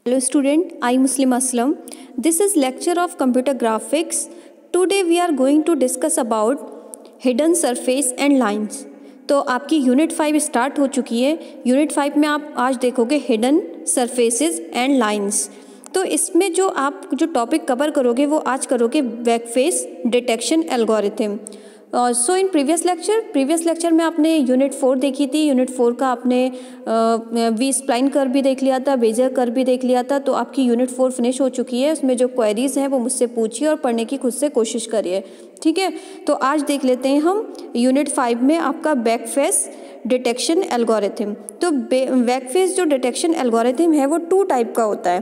Hello student, I Muslim Aslam. This is lecture of computer graphics. Today we are going to discuss about hidden surface and lines. तो आपकी unit 5 start हो चुकी है। Unit 5 में आप आज देखोगे हिडन सरफेसेस एंड लाइंस। तो इसमें जो टॉपिक कवर करोगे वो आज करोगे backface detection algorithm. So in previous lecture में आपने यूनिट 4 देखी थी। यूनिट 4 का आपने वी स्प्लाइन कर्व भी देख लिया था, बेजर कर्व भी देख लिया था। तो आपकी यूनिट 4 फिनिश हो चुकी है। उसमें जो क्वेरीज हैं वो मुझसे पूछिए और पढ़ने की खुद से कोशिश करिए, ठीक है। तो आज देख लेते हैं हम यूनिट 5 में आपका बैकफेस डिटेक्शन एल्गोरिथम। तो बैकफेस जो डिटेक्शन एल्गोरिथम है वो 2 टाइप का होता है।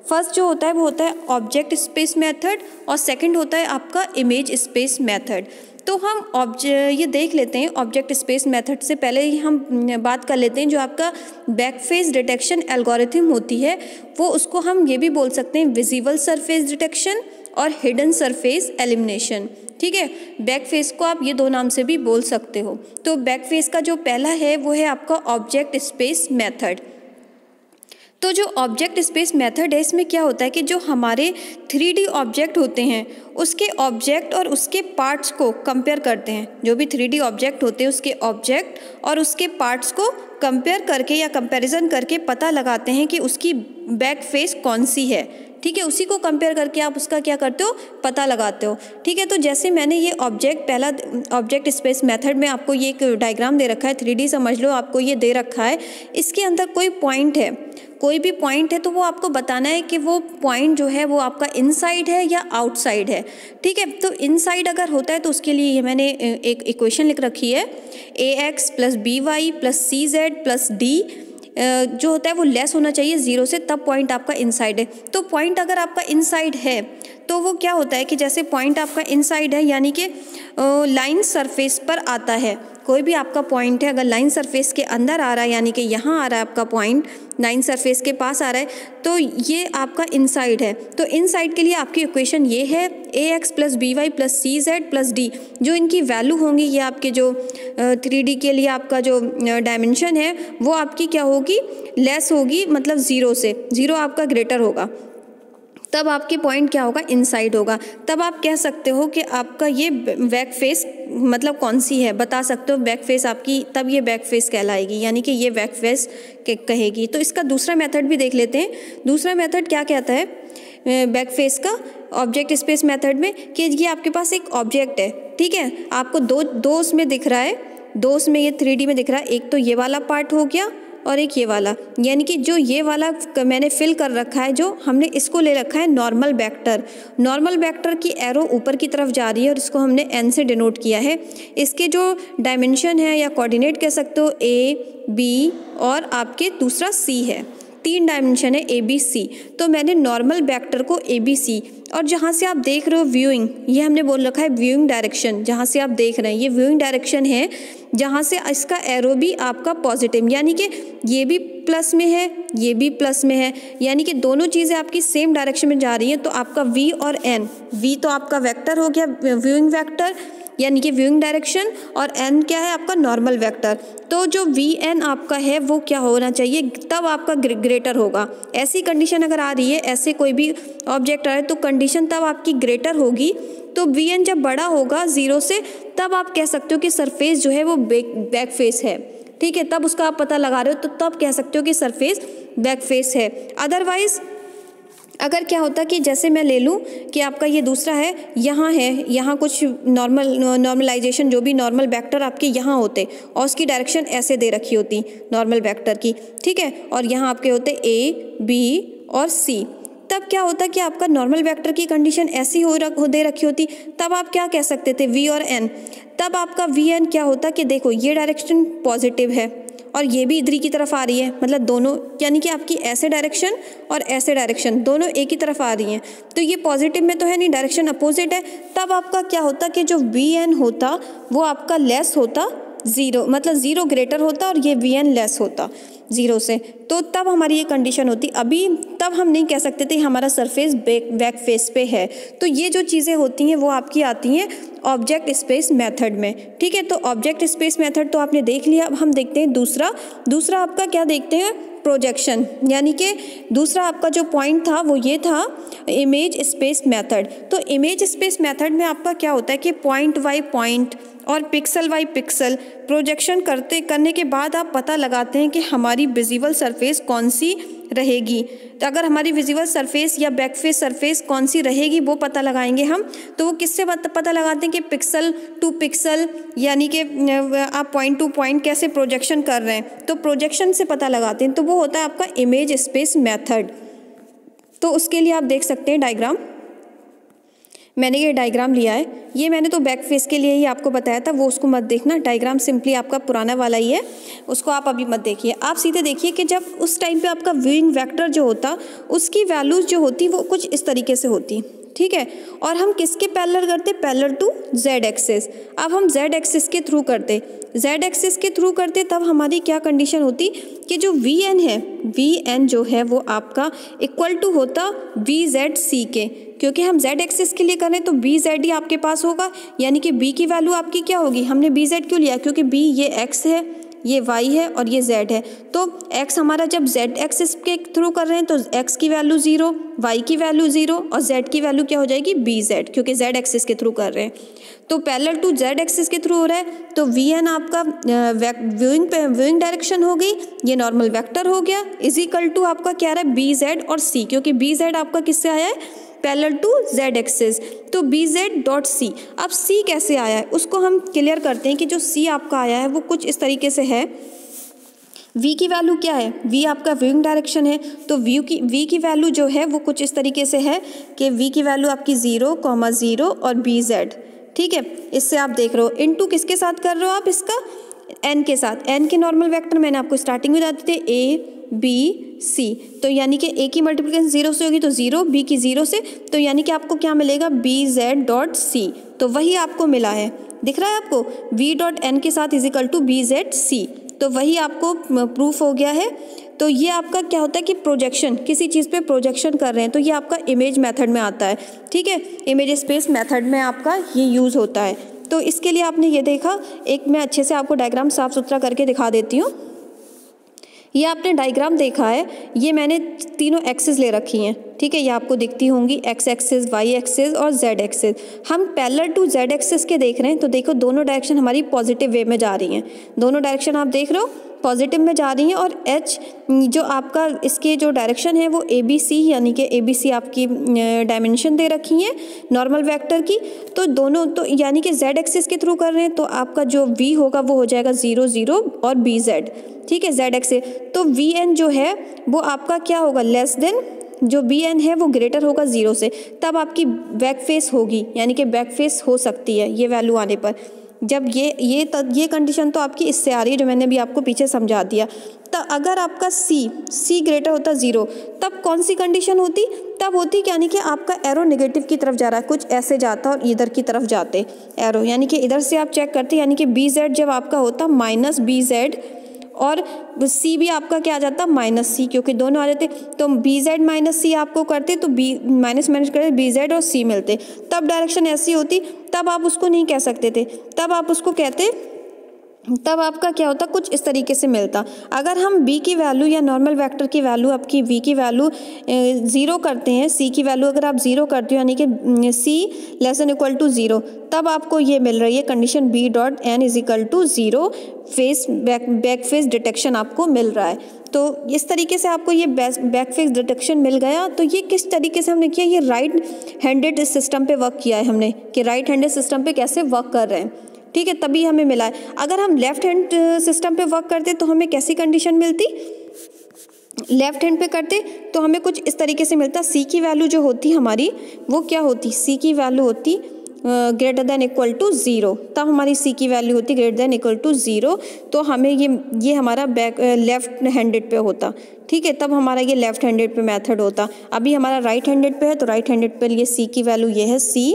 फर्स्ट जो होता है वो होता है ऑब्जेक्ट स्पेस मेथड और सेकंड होता है आपका इमेज स्पेस मेथड। तो हम ये देख लेते हैं ऑब्जेक्ट स्पेस मेथड से पहले ही हम बात कर लेते हैं जो आपका बैकफेस डिटेक्शन एल्गोरिथम होती है वो उसको हम ये भी बोल सकते हैं विजिबल सरफेस डिटेक्शन और हिडन सरफेस एलिमिनेशन, ठीक है। बैकफेस को आप ये 2 नाम से भी बोल सकते हो। तो बैकफेस का जो पहला है वो है आपका ऑब्जेक्ट स्पेस मेथड। तो जो ऑब्जेक्ट स्पेस मेथड है इसमें क्या होता है कि जो हमारे 3D ऑब्जेक्ट होते हैं उसके ऑब्जेक्ट और उसके पार्ट्स को कंपेयर करते हैं। जो भी 3D ऑब्जेक्ट होते हैं उसके ऑब्जेक्ट और उसके पार्ट्स को कंपेयर करके या कंपैरिजन करके पता लगाते हैं कि उसकी बैक फेस कौन सी है, ठीक है। उसी को कंपेयर करके आप उसका क्या करते हो, पता लगाते हो, ठीक है। तो जैसे मैंने ये पहला ऑब्जेक्ट स्पेस मेथड में आपको ये एक डायग्राम दे रखा है, 3D समझ लो, आपको ये दे रखा है। इसके अंदर कोई भी पॉइंट है तो वो आपको बताना है कि वो पॉइंट जो है वो आपका इनसाइड है या आउटसाइड है, ठीक है। तो इनसाइड अगर होता है तो उसके लिए ये मैंने एक इक्वेशन लिख रखी है, ax + by + cz + d जो होता है वो लेस होना चाहिए 0 से, तब पॉइंट आपका इनसाइड है। तो पॉइंट अगर आपका इनसाइड है तो वो क्या होता है कि जैसे पॉइंट आपका इनसाइड है यानी कि लाइन सरफेस पर आता है। कोई भी आपका पॉइंट है अगर लाइन सरफेस के अंदर आ रहा है यानी कि यहाँ आ रहा है आपका पॉइंट लाइन सरफेस के पास आ रहा है तो ये आपका इनसाइड है। तो इनसाइड के लिए आपकी इक्वेशन ये है ax + by + cz + d। जो इनकी वैल्यू होंगी ये आपके जो 3D के लिए आपका जो डायमेंशन है वो आपकी क्या होगी, लेस होगी, मतलब 0 से, 0 आपका ग्रेटर होगा, तब आपके पॉइंट क्या होगा, इनसाइड होगा। तब आप कह सकते हो कि आपका ये बैक फेस मतलब कौन सी है, बता सकते हो बैक फेस आपकी, तब ये बैक फेस कहलाएगी, यानी कि ये बैक फेस कहेगी। तो इसका दूसरा मेथड भी देख लेते हैं। दूसरा मेथड क्या कहता है बैक फेस का ऑब्जेक्ट स्पेस मेथड में कि ये आपके पास एक ऑब्जेक्ट है, ठीक है। आपको दो उसमें दिख रहा है, 2 उसमें ये 3D में दिख रहा है। एक तो ये वाला पार्ट हो गया और एक ये वाला, यानी कि जो ये वाला मैंने फिल कर रखा है, जो हमने इसको ले रखा है नॉर्मल वेक्टर। नॉर्मल वेक्टर की एरो ऊपर की तरफ जा रही है और इसको हमने n से डिनोट किया है। इसके जो डायमेंशन है या कोऑर्डिनेट कह सकते हो a, b और आपके दूसरा c है। 3 डायमेंशन है a, b, c। तो मैंने नॉर्मल वेक्टर को a, b, c और जहाँ से आप देख रहे हो व्यूइंग, ये हमने बोल रखा है व्यूइंग डायरेक्शन। जहाँ से आप देख रहे हैं ये व्यूइंग डायरेक्शन है, जहाँ से इसका एरो भी आपका पॉजिटिव, यानी कि ये भी प्लस में है, ये भी प्लस में है, यानी कि दोनों चीज़ें आपकी सेम डायरेक्शन में जा रही हैं। तो आपका v और n, v तो आपका वेक्टर हो गया व्यूइंग वेक्टर यानी कि व्यूइंग डायरेक्शन, और n क्या है आपका नॉर्मल वेक्टर। तो जो vn आपका है वो क्या होना चाहिए, तब आपका ग्रेटर होगा। ऐसी कंडीशन अगर आ रही है, ऐसे कोई भी ऑब्जेक्ट आ रहा है तो कंडीशन तब आपकी ग्रेटर होगी। तो vn जब बड़ा होगा 0 से, तब आप कह सकते हो कि सरफेस जो है वो बैक फेस है, ठीक है। तब उसका आप पता लगा रहे हो तो तब कह सकते हो कि सरफेस बैक फेस है। अदरवाइज अगर क्या होता कि जैसे मैं ले लूँ कि आपका ये दूसरा है, यहाँ कुछ नॉर्मलाइजेशन, जो भी नॉर्मल वेक्टर आपके यहाँ होते और उसकी डायरेक्शन ऐसे दे रखी होती नॉर्मल वेक्टर की, ठीक है। और यहाँ आपके होते a, b और c। तब क्या होता कि आपका नॉर्मल वेक्टर की कंडीशन ऐसी दे रखी होती, तब आप क्या कह सकते थे v और n। तब आपका vn क्या होता कि देखो ये डायरेक्शन पॉजिटिव है और ये भी इधर की तरफ आ रही है, मतलब दोनों, यानी कि आपकी ऐसे डायरेक्शन और ऐसे डायरेक्शन दोनों एक ही तरफ आ रही हैं। तो ये पॉजिटिव में तो है नहीं, डायरेक्शन अपोजिट है। तब आपका क्या होता कि जो vn होता वो आपका लेस होता 0, मतलब 0 ग्रेटर होता और ये vn लेस होता 0 से। तो तब हमारी ये कंडीशन होती। अभी तब हम नहीं कह सकते थे हमारा सरफेस बैक फेस पे है। तो ये जो चीज़ें होती हैं वो आपकी आती हैं ऑब्जेक्ट स्पेस मेथड में, ठीक है। तो ऑब्जेक्ट स्पेस मेथड तो आपने देख लिया। अब हम देखते हैं दूसरा आपका क्या देखते हैं, प्रोजेक्शन, यानी कि दूसरा आपका जो पॉइंट था वो ये था इमेज स्पेस मेथड। तो इमेज स्पेस मेथड में आपका क्या होता है कि पॉइंट बाय पॉइंट और पिक्सल बाय पिक्सल प्रोजेक्शन करने के बाद आप पता लगाते हैं कि हमारी विजिबल सरफेस कौन सी रहेगी। तो अगर हमारी विजिबल सरफेस या बैक फेस सरफेस कौन सी रहेगी वो पता लगाएंगे हम। तो वो किससे पता लगाते हैं कि पिक्सल टू पिक्सल, यानी कि आप पॉइंट टू पॉइंट कैसे प्रोजेक्शन कर रहे हैं, तो प्रोजेक्शन से पता लगाते हैं। तो वो होता है आपका इमेज स्पेस मेथड। तो उसके लिए आप देख सकते हैं डायग्राम, मैंने ये डायग्राम लिया है। ये मैंने तो बैक फेस के लिए ही आपको बताया था, वो उसको मत देखना। डायग्राम सिंपली आपका पुराना वाला ही है, उसको आप अभी मत देखिए। आप सीधे देखिए कि जब उस टाइम पे आपका व्यूइंग वेक्टर जो होता उसकी वैल्यूज़ जो होती वो कुछ इस तरीके से होती, ठीक है। और हम किसके पैरेलल करते, पैरेलल टू जेड एक्सिस। अब हम जेड एक्सिस के थ्रू करते, जेड एक्सिस के थ्रू करते, तब हमारी क्या कंडीशन होती कि जो वी एन है, वी एन जो है वो आपका इक्वल टू होता वी जेड सी के, क्योंकि हम जेड एक्सिस के लिए करें तो बी जेड ही आपके पास होगा, यानी कि बी की वैल्यू आपकी क्या होगी। हमने बी जेड क्यों लिया, क्योंकि बी ये एक्स है, ये y है और ये z है। तो x हमारा जब z एक्सिस के थ्रू कर रहे हैं तो x की वैल्यू 0, y की वैल्यू 0 और z की वैल्यू क्या हो जाएगी bz, क्योंकि z एक्सिस के थ्रू कर रहे हैं। तो पैरेलल टू z एक्सिस के थ्रू हो रहा है, तो vn आपका व्यूइंग डायरेक्शन हो गई, ये नॉर्मल वेक्टर हो गया, इज इक्वल टू आपका क्या रहा है bz और c, क्योंकि bz आपका किससे आया है, पैरेलल टू z एक्सिस। तो bz.c, अब c कैसे आया है उसको हम क्लियर करते हैं कि जो c आपका आया है वो कुछ इस तरीके से है। v की वैल्यू क्या है, v आपका व्यूइंग डायरेक्शन है, तो v की वैल्यू जो है वो कुछ इस तरीके से है कि v की वैल्यू आपकी 0,0 और bz, ठीक है। इससे आप देख रहे हो इनटू किसके साथ कर रहे हो आप, इसका n के साथ। n के नॉर्मल वेक्टर मैंने आपको स्टार्टिंग में बता दिए थे a b c, तो यानी कि a की मल्टीप्लिकेशन 0 से होगी तो 0, b की 0 से, तो यानी कि आपको क्या मिलेगा bz.c, तो वही आपको मिला है, दिख रहा है आपको v.n के साथ इज इक्वल टू bz.c, तो वही आपको प्रूफ हो गया है। तो ये आपका क्या होता है कि प्रोजेक्शन, किसी चीज़ पे प्रोजेक्शन कर रहे हैं तो ये आपका इमेज मेथड में आता है, ठीक है। इमेज स्पेस मेथड में आपका ये यूज़ होता है। तो इसके लिए आपने ये देखा, एक मैं अच्छे से आपको डायग्राम साफ सुथरा करके दिखा देती हूँ। ये आपने डायग्राम देखा है, ये मैंने तीनों एक्सिस ले रखी हैं, ठीक है, ये आपको दिखती होंगी, एक्स एक्सिस, वाई एक्सिस और जेड एक्सिस। हम पैरेलल टू जेड एक्सिस के देख रहे हैं, तो देखो दोनों डायरेक्शन हमारी पॉजिटिव वे में जा रही हैं, दोनों डायरेक्शन आप देख रहे हो पॉजिटिव में जा रही हैं। और एच जो आपका इसके जो डायरेक्शन है वो ए बी सी, यानी कि ए बी सी आपकी डायमेंशन दे रखी हैं नॉर्मल वेक्टर की। तो दोनों तो यानी कि जेड एक्सिस के थ्रू कर रहे हैं, तो आपका जो वी होगा वो हो जाएगा 0 0 और बी जेड, ठीक है, जेड एक्सिस। तो वी एन जो है वो आपका क्या होगा, लेस देन, जो बी एन है वो ग्रेटर होगा 0 से, तब आपकी बैक फेस होगी, यानी कि बैक फेस हो सकती है ये वैल्यू आने पर। जब ये कंडीशन तो आपकी इससे आ रही है जो मैंने अभी आपको पीछे समझा दिया। तो अगर आपका सी ग्रेटर होता 0, तब कौन सी कंडीशन होती, तब होती यानी कि आपका एरो नेगेटिव की तरफ जा रहा है, कुछ ऐसे जाता और इधर की तरफ जाते एरो, यानी कि इधर से आप चेक करते, यानी कि बी जेड जब आपका होता माइनस बी जेड और सी भी आपका क्या आ जाता माइनस सी, क्योंकि दोनों आ जाते, तो बी जेड माइनस सी आपको करते तो बी माइनस करते बी जेड और सी मिलते, तब डायरेक्शन ऐसी होती, तब आप उसको नहीं कह सकते थे, तब आप उसको कहते, तब आपका क्या होता कुछ इस तरीके से मिलता। अगर हम b की वैल्यू या नॉर्मल वेक्टर की वैल्यू आपकी v की वैल्यू 0 करते हैं, c की वैल्यू अगर आप 0 करते हो यानी कि c less than equal to 0, तब आपको ये मिल रही है condition b.n is equal to 0, phase back phase detection आपको मिल रहा है। तो इस तरीके से आपको ये बैक फेस डिटेक्शन मिल गया। तो ये किस तरीके से हमने किया, ये राइट हैंडेड सिस्टम पे वर्क किया है हमने, कि राइट हैंडेड सिस्टम पे कैसे वर्क कर रहे हैं, ठीक है, तभी हमें मिला है। अगर हम लेफ्ट हैंड सिस्टम पे वर्क करते तो हमें कैसी कंडीशन मिलती, लेफ्ट हैंड पे करते तो हमें कुछ इस तरीके से मिलता, सी की वैल्यू जो होती हमारी वो क्या होती, सी की वैल्यू होती ग्रेटर देन इक्वल टू 0, तब हमारी सी की वैल्यू होती ग्रेटर देन इक्वल टू 0, तो हमें ये हमारा लेफ्ट हैंडेड पे होता, ठीक है, तब हमारा ये लेफ्ट हैंडेड पे मेथड होता। अभी हमारा राइट हैंडेड पे है, तो राइट हैंडेड पे ये सी की वैल्यू ये है सी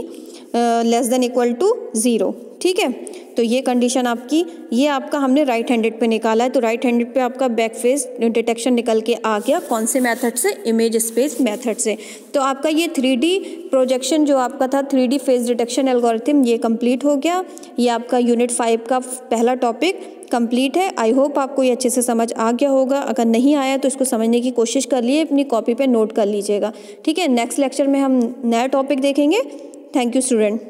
लेस देन इक्वल टू 0, ठीक है। तो ये कंडीशन आपकी, ये आपका हमने राइट हैंडेड पे निकाला है, तो राइट हैंडेड पे आपका बैक फेस डिटेक्शन निकल के आ गया, कौन से मेथड से, इमेज स्पेस मेथड से। तो आपका ये 3D प्रोजेक्शन जो आपका था 3D फेस डिटेक्शन एल्गोरिथम ये कंप्लीट हो गया। ये आपका यूनिट 5 का पहला टॉपिक कंप्लीट है। आई होप आपको ये अच्छे से समझ आ गया होगा। अगर नहीं आया तो इसको समझने की कोशिश कर लिए, अपनी कॉपी पे नोट कर लीजिएगा। ठीक है, नेक्स्ट लेक्चर में हम नया टॉपिक देखेंगे। Thank you student.